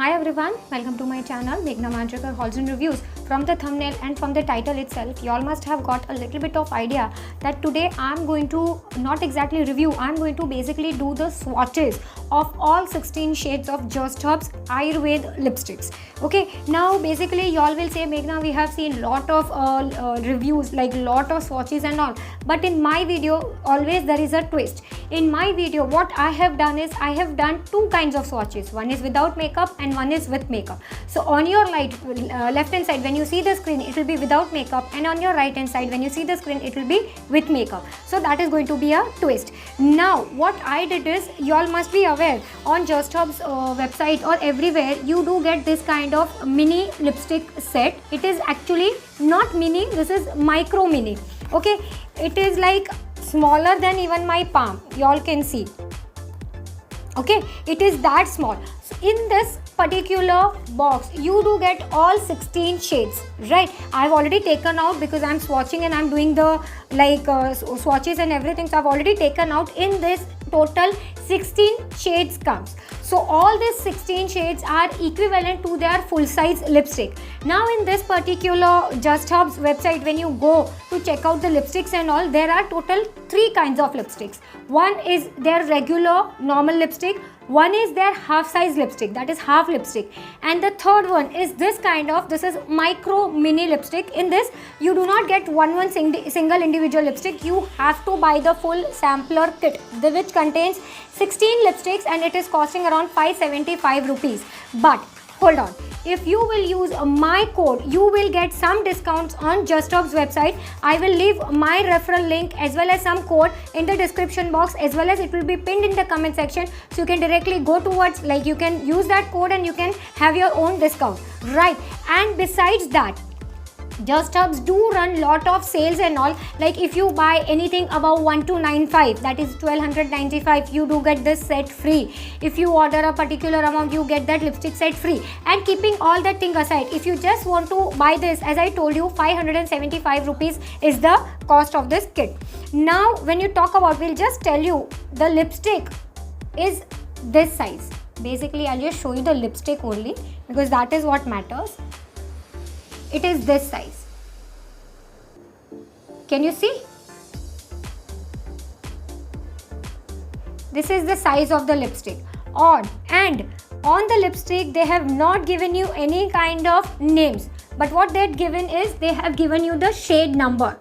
Hi everyone, welcome to my channel Meghna Manjrekar Hauls and Reviews. From the thumbnail and from the title itself, you all must have got a little bit of idea that today I'm going to not exactly review, I'm going to basically do the swatches of all 16 shades of Just Herbs Ayurveda lipsticks. Okay, now basically you all will say, Meghna, we have seen lot of reviews, like lot of swatches and all, but in my video always there is a twist. In my video what I have done is I have done two kinds of swatches. One is without makeup and one is with makeup. So on your left hand side when you see the screen it will be without makeup, and on your right hand side when you see the screen it will be with makeup. So that is going to be a twist. Now what I did is, you all must be aware, on Just Herbs website or everywhere you do get this kind of mini lipstick set. It is actually not mini, this is micro mini. Okay, it is like smaller than even my palm, you all can see. Okay, it is that small. So in this particular box you do get all 16 shades, right? I've already taken out because I'm swatching and I'm doing the swatches and everything, so I've already taken out. In this total 16 shades comes. So all these 16 shades are equivalent to their full size lipstick. Now in this particular Just Herbs website, when you go to check out the lipsticks and all, there are total 3 kinds of lipsticks. One is their regular normal lipstick, one is their half size lipstick, that is half lipstick, and the third one is this kind of, this is micro mini lipstick. In this you do not get one single individual lipstick, you have to buy the full sampler kit, which contains 16 lipsticks, and it is costing around 575 rupees. But hold on, if you will use my code, you will get some discounts on Just Herbs website. I will leave my referral link as well as some code in the description box, as well as it will be pinned in the comment section, so you can directly go towards, like you can use that code and you can have your own discount, right? And besides that, Just Herbs do run lot of sales and all. Like if you buy anything above 1295, that is 1295, you do get this set free. If you order a particular amount, you get that lipstick set free. And keeping all that thing aside, if you just want to buy this, as I told you, 575 rupees is the cost of this kit. Now when you talk about, we'll just tell you the lipstick is this size. Basically I'll just show you the lipstick only because that is what matters. It is this size. Can you see? This is the size of the lipstick. And on the lipstick they have not given you any kind of names, but what they've given is, they have given you the shade number.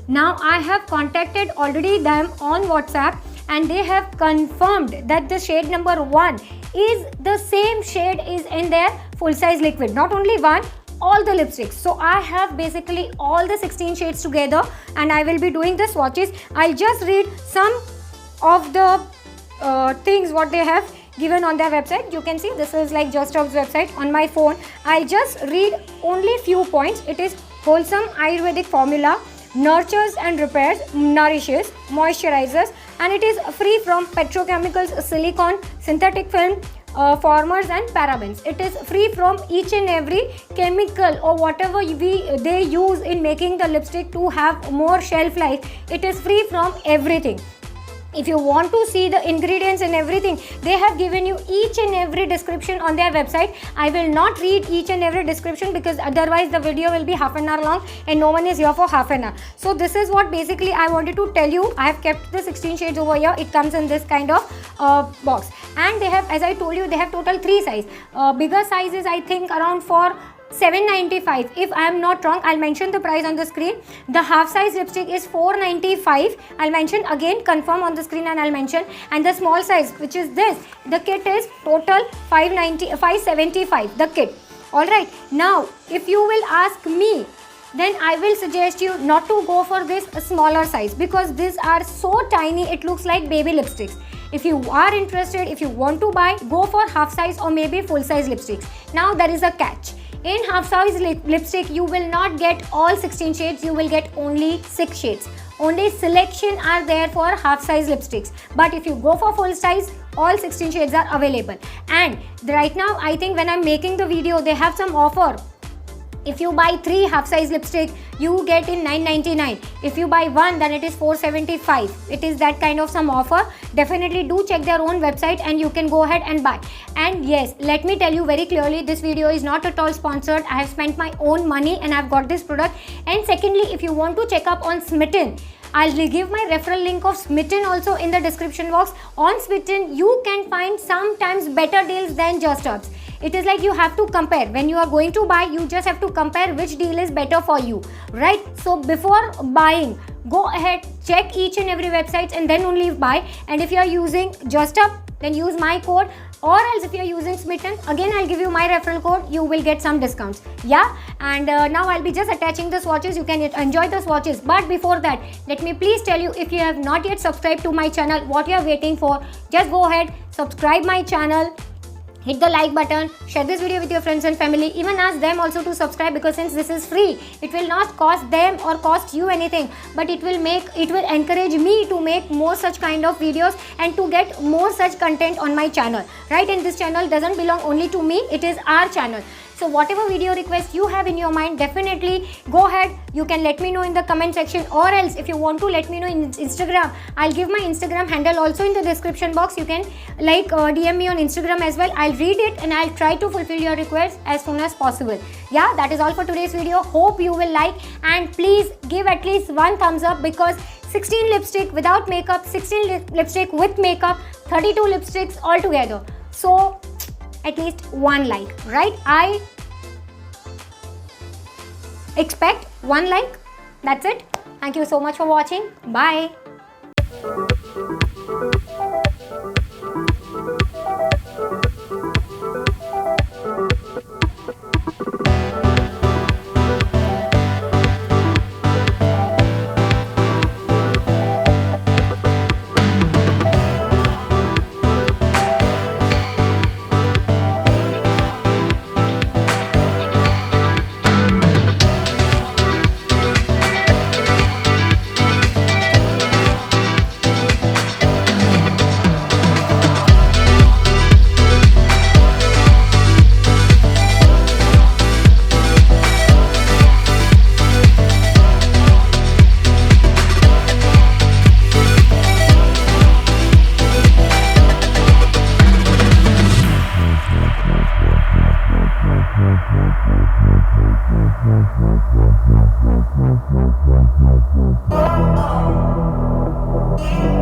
Now I have contacted already them on WhatsApp and they have confirmed that the shade number 1 is the same shade is in their full size liquid. Not only one, all the lipsticks. So I have basically all the 16 shades together and I will be doing the swatches. I'll just read some of the things what they have given on their website. You can see this is like Just Herbs website on my phone. I'll just read only few points. It is wholesome Ayurvedic formula, nurtures and repairs, nourishes, moisturizes, and it is free from petrochemicals, silicone, synthetic film, formers and parabens. It is free from each and every chemical or whatever they use in making the lipstick to have more shelf life. It is free from everything. If you want to see the ingredients and everything, they have given you each and every description on their website. I will not read each and every description because otherwise the video will be half an hour long and no one is here for half an hour. So this is what basically I wanted to tell you. I have kept the 16 shades over here. It comes in this kind of box, and they have, as I told you, they have total 3 size. Bigger sizes I think around for 795 if I am not wrong. I'll mention the price on the screen. The half size lipstick is 495. I'll mention again, confirm on the screen, and I'll mention. And the small size, which is this, the kit is total 575 the kit. Alright, now if you will ask me, then I will suggest you not to go for this smaller size because these are so tiny, it looks like baby lipsticks. If you are interested, if you want to buy, go for half size or maybe full size lipsticks. Now there is a catch. In half size lipstick you will not get all 16 shades, you will get only 6 shades. Only selection are there for half size lipsticks, but if you go for full size, all 16 shades are available. And right now I think when I'm making the video they have some offer. If you buy 3 half size lipstick, you get in 9.99. If you buy 1, then it is 4.75. It is that kind of some offer. Definitely do check their own website and you can go ahead and buy. And yes, let me tell you very clearly, this video is not at all sponsored. I have spent my own money and I've got this product. And secondly, if you want to check up on Smitten, I'll give my referral link of Smitten also in the description box. On Smitten, you can find sometimes better deals than Just Herbs. It is like you have to compare. When you are going to buy, you just have to compare which deal is better for you, right? So before buying, go ahead, check each and every website and then only buy. And if you are using Just Up, then use my code, or else if you are using Smitten, again I'll give you my referral code, you will get some discounts. Yeah, and now I'll be just attaching the swatches. You can enjoy the swatches, but before that, let me please tell you, if you have not yet subscribed to my channel, what you are waiting for? Just go ahead, subscribe my channel, hit the like button, share this video with your friends and family, even ask them also to subscribe, because since this is free, it will not cost them or cost you anything, but it will encourage me to make more such kind of videos and to get more such content on my channel, right? And this channel doesn't belong only to me, it is our channel. So whatever video request you have in your mind, definitely go ahead. You can let me know in the comment section, or else if you want to let me know in Instagram, I'll give my Instagram handle also in the description box. You can DM me on Instagram as well. I'll read it and I'll try to fulfill your request as soon as possible. Yeah, that is all for today's video. Hope you will like, and please give at least one thumbs up, because 16 lipstick without makeup, 16 lipstick with makeup, 32 lipsticks all together. So at least one like, right? I expect one like. That's it. Thank you so much for watching. Bye. Oh,